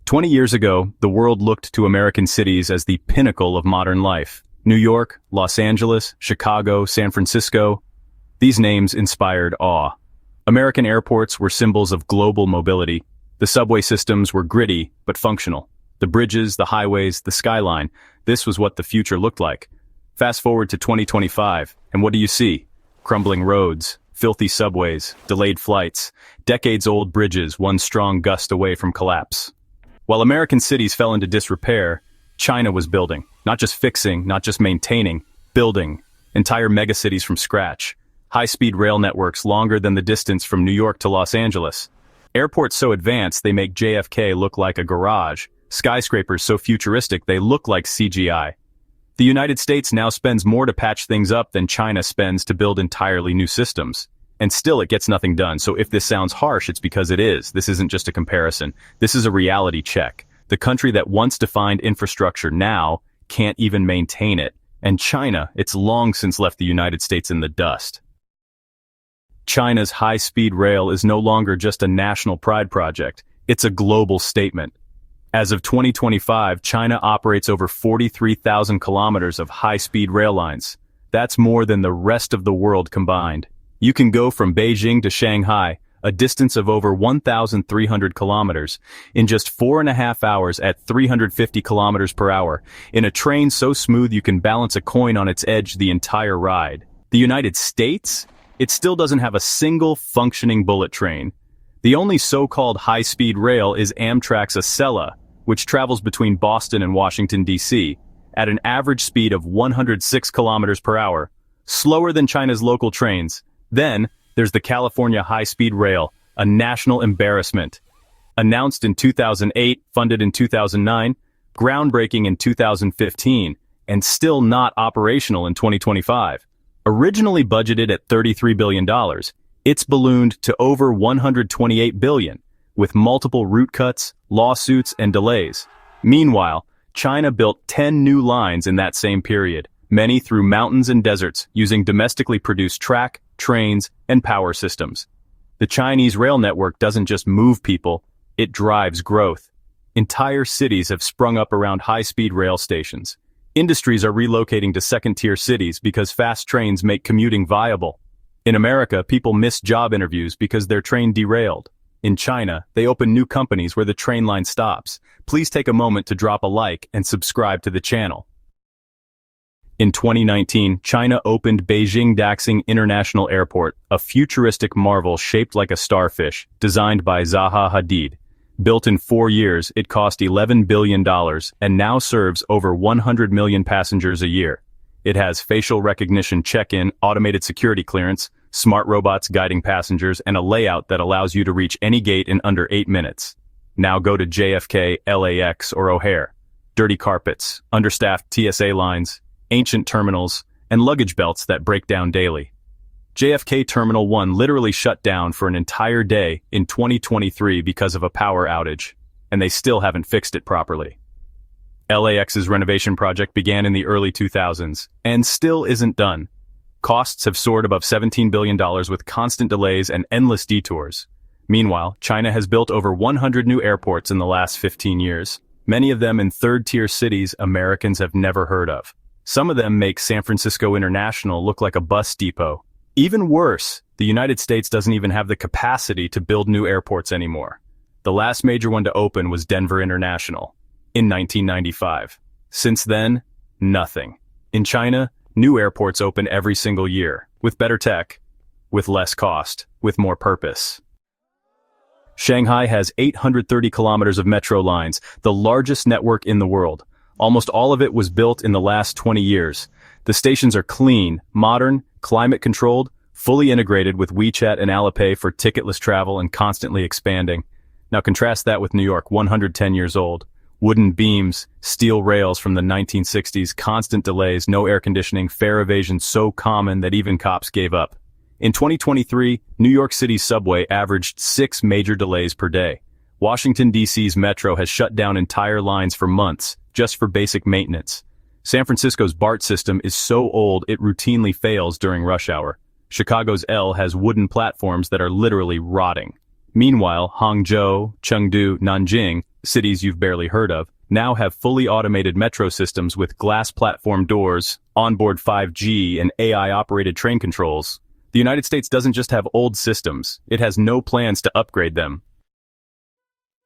20 years ago, the world looked to American cities as the pinnacle of modern life. New York, Los Angeles, Chicago, San Francisco. These names inspired awe. American airports were symbols of global mobility. The subway systems were gritty, but functional. The bridges, the highways, the skyline. This was what the future looked like. Fast forward to 2025, and what do you see? Crumbling roads, filthy subways, delayed flights, decades-old bridges one strong gust away from collapse. While American cities fell into disrepair, China was building. Not just fixing, not just maintaining, building. Entire megacities from scratch. High-speed rail networks longer than the distance from New York to Los Angeles. Airports so advanced they make JFK look like a garage. Skyscrapers so futuristic they look like CGI. The United States now spends more to patch things up than China spends to build entirely new systems. And still it gets nothing done, so if this sounds harsh, it's because it is. This isn't just a comparison. This is a reality check. The country that once defined infrastructure now can't even maintain it. And China, it's long since left the United States in the dust. China's high-speed rail is no longer just a national pride project. It's a global statement. As of 2025, China operates over 43,000 kilometers of high-speed rail lines. That's more than the rest of the world combined. You can go from Beijing to Shanghai, a distance of over 1,300 kilometers, in just 4.5 hours at 350 kilometers per hour, in a train so smooth you can balance a coin on its edge the entire ride. The United States? It still doesn't have a single functioning bullet train. The only so-called high-speed rail is Amtrak's Acela, which travels between Boston and Washington, D.C., at an average speed of 106 kilometers per hour, slower than China's local trains. Then, there's the California High-Speed Rail, a national embarrassment. Announced in 2008, funded in 2009, groundbreaking in 2015, and still not operational in 2025. Originally budgeted at $33 billion, it's ballooned to over $128 billion, with multiple route cuts, lawsuits, and delays. Meanwhile, China built 10 new lines in that same period, many through mountains and deserts, using domestically produced track, trains, and power systems. The Chinese rail network doesn't just move people, it drives growth. Entire cities have sprung up around high-speed rail stations. Industries are relocating to second-tier cities because fast trains make commuting viable. In America, people miss job interviews because their train derailed. In China, they open new companies where the train line stops. Please take a moment to drop a like and subscribe to the channel. In 2019, China opened Beijing Daxing International Airport, a futuristic marvel shaped like a starfish, designed by Zaha Hadid. Built in 4 years, it cost $11 billion and now serves over 100 million passengers a year. It has facial recognition check-in, automated security clearance, smart robots guiding passengers, and a layout that allows you to reach any gate in under 8 minutes. Now go to JFK, LAX, or O'Hare. Dirty carpets, understaffed TSA lines, ancient terminals, and luggage belts that break down daily. JFK Terminal 1 literally shut down for an entire day in 2023 because of a power outage, and they still haven't fixed it properly. LAX's renovation project began in the early 2000s, and still isn't done. Costs have soared above $17 billion with constant delays and endless detours. Meanwhile, China has built over 100 new airports in the last 15 years, many of them in third-tier cities Americans have never heard of. Some of them make San Francisco International look like a bus depot. Even worse, the United States doesn't even have the capacity to build new airports anymore. The last major one to open was Denver International in 1995. Since then, nothing. In China, new airports open every single year, with better tech, with less cost, with more purpose. Shanghai has 830 kilometers of metro lines, the largest network in the world. Almost all of it was built in the last 20 years. The stations are clean, modern, climate-controlled, fully integrated with WeChat and Alipay for ticketless travel and constantly expanding. Now contrast that with New York, 110 years old. Wooden beams, steel rails from the 1960s, constant delays, no air conditioning, fare evasion so common that even cops gave up. In 2023, New York City's subway averaged 6 major delays per day. Washington, D.C.'s metro has shut down entire lines for months, just for basic maintenance. San Francisco's BART system is so old it routinely fails during rush hour. Chicago's L has wooden platforms that are literally rotting. Meanwhile, Hangzhou, Chengdu, Nanjing, cities you've barely heard of, now have fully automated metro systems with glass platform doors, onboard 5G, and AI-operated train controls. The United States doesn't just have old systems, it has no plans to upgrade them.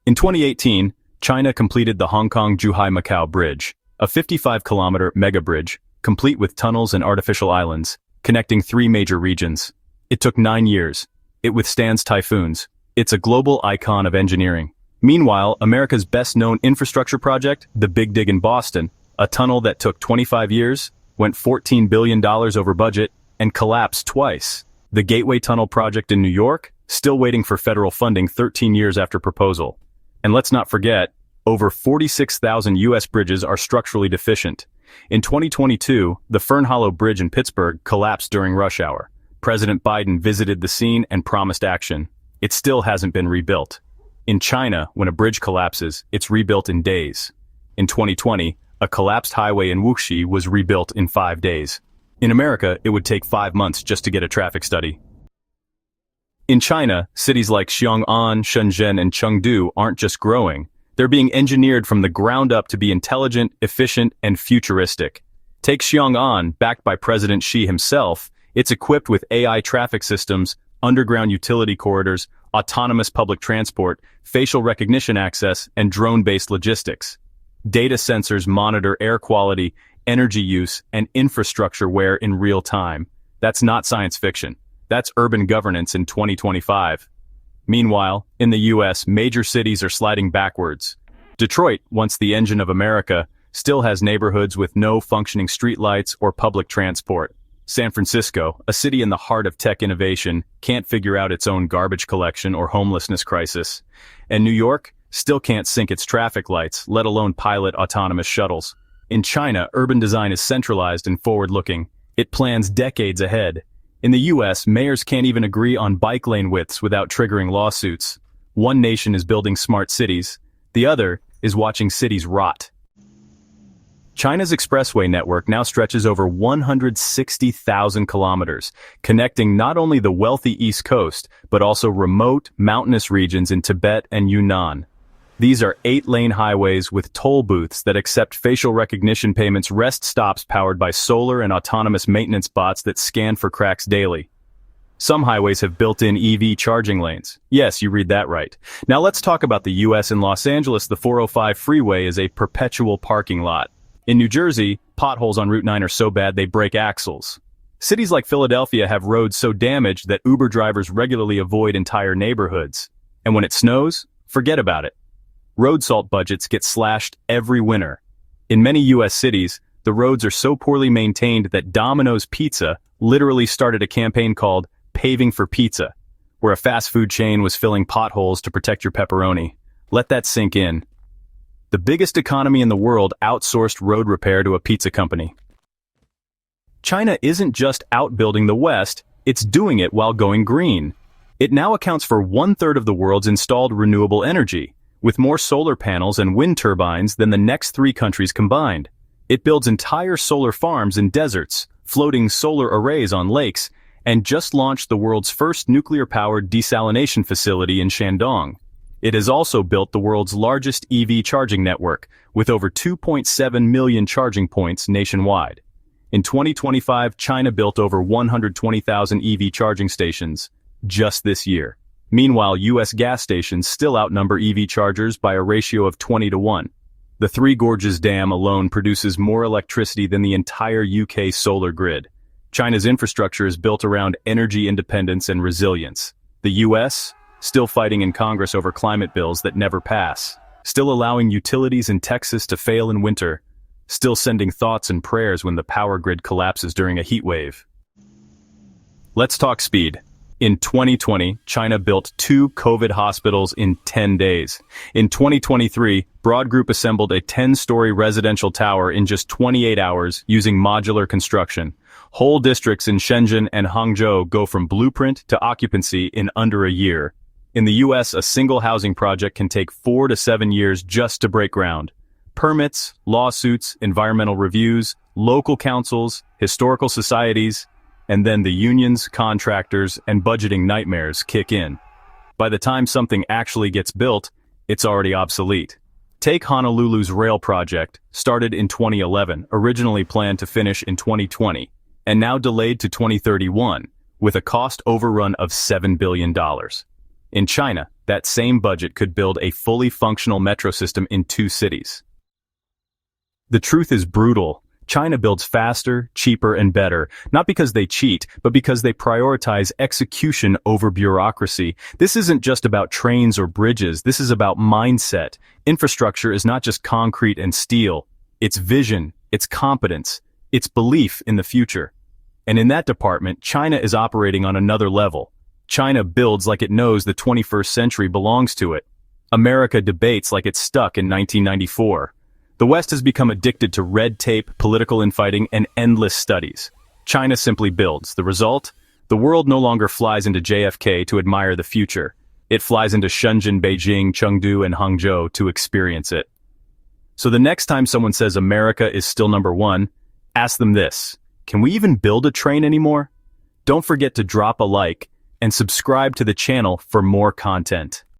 In 2018, China completed the Hong Kong-Zhuhai-Macau Bridge, a 55-kilometer mega-bridge, complete with tunnels and artificial islands, connecting 3 major regions. It took 9 years. It withstands typhoons. It's a global icon of engineering. Meanwhile, America's best-known infrastructure project, the Big Dig in Boston, a tunnel that took 25 years, went $14 billion over budget, and collapsed twice. The Gateway Tunnel project in New York, still waiting for federal funding 13 years after proposal. And let's not forget, over 46,000 U.S. bridges are structurally deficient. In 2022, the Fern Hollow Bridge in Pittsburgh collapsed during rush hour. President Biden visited the scene and promised action. It still hasn't been rebuilt. In China, when a bridge collapses, it's rebuilt in days. In 2020, a collapsed highway in Wuxi was rebuilt in 5 days. In America, it would take 5 months just to get a traffic study. In China, cities like Xiong'an, Shenzhen, and Chengdu aren't just growing. They're being engineered from the ground up to be intelligent, efficient, and futuristic. Take Xiong'an, backed by President Xi himself. It's equipped with AI traffic systems, underground utility corridors, autonomous public transport, facial recognition access, and drone-based logistics. Data sensors monitor air quality, energy use, and infrastructure wear in real time. That's not science fiction. That's urban governance in 2025. Meanwhile, in the US, major cities are sliding backwards. Detroit, once the engine of America, still has neighborhoods with no functioning streetlights or public transport. San Francisco, a city in the heart of tech innovation, can't figure out its own garbage collection or homelessness crisis. And New York still can't sync its traffic lights, let alone pilot autonomous shuttles. In China, urban design is centralized and forward-looking. It plans decades ahead. In the US, mayors can't even agree on bike lane widths without triggering lawsuits. One nation is building smart cities. The other is watching cities rot. China's expressway network now stretches over 160,000 kilometers, connecting not only the wealthy East Coast, but also remote, mountainous regions in Tibet and Yunnan. These are 8-lane highways with toll booths that accept facial recognition payments, rest stops powered by solar and autonomous maintenance bots that scan for cracks daily. Some highways have built-in EV charging lanes. Yes, you read that right. Now let's talk about the US. In Los Angeles, the 405 freeway is a perpetual parking lot. In New Jersey, potholes on Route 9 are so bad they break axles. Cities like Philadelphia have roads so damaged that Uber drivers regularly avoid entire neighborhoods. And when it snows, forget about it. Road salt budgets get slashed every winter. In many U.S. cities, the roads are so poorly maintained that Domino's Pizza literally started a campaign called Paving for Pizza, where a fast food chain was filling potholes to protect your pepperoni. Let that sink in. The biggest economy in the world outsourced road repair to a pizza company. China isn't just outbuilding the West, it's doing it while going green. It now accounts for 1/3 of the world's installed renewable energy, with more solar panels and wind turbines than the next 3 countries combined. It builds entire solar farms in deserts, floating solar arrays on lakes, and just launched the world's first nuclear-powered desalination facility in Shandong. It has also built the world's largest EV charging network, with over 2.7 million charging points nationwide. In 2025, China built over 120,000 EV charging stations just this year. Meanwhile, U.S. gas stations still outnumber EV chargers by a ratio of 20-1. The Three Gorges Dam alone produces more electricity than the entire UK solar grid. China's infrastructure is built around energy independence and resilience. The U.S., still fighting in Congress over climate bills that never pass, still allowing utilities in Texas to fail in winter, still sending thoughts and prayers when the power grid collapses during a heat wave. Let's talk speed. In 2020, China built 2 COVID hospitals in 10 days. In 2023, Broad Group assembled a 10-story residential tower in just 28 hours using modular construction. Whole districts in Shenzhen and Hangzhou go from blueprint to occupancy in under a year. In the US, a single housing project can take 4 to 7 years just to break ground. Permits, lawsuits, environmental reviews, local councils, historical societies, and then the unions, contractors, and budgeting nightmares kick in. By the time something actually gets built, it's already obsolete. Take Honolulu's rail project, started in 2011, originally planned to finish in 2020, and now delayed to 2031, with a cost overrun of $7 billion. In China, that same budget could build a fully functional metro system in 2 cities. The truth is brutal. China builds faster, cheaper, and better, not because they cheat, but because they prioritize execution over bureaucracy. This isn't just about trains or bridges, this is about mindset. Infrastructure is not just concrete and steel. It's vision, it's competence, it's belief in the future. And in that department, China is operating on another level. China builds like it knows the 21st century belongs to it. America debates like it's stuck in 1994. The West has become addicted to red tape, political infighting, and endless studies. China simply builds. The result? The world no longer flies into JFK to admire the future. It flies into Shenzhen, Beijing, Chengdu, and Hangzhou to experience it. So the next time someone says America is still number one, ask them this: can we even build a train anymore? Don't forget to drop a like and subscribe to the channel for more content.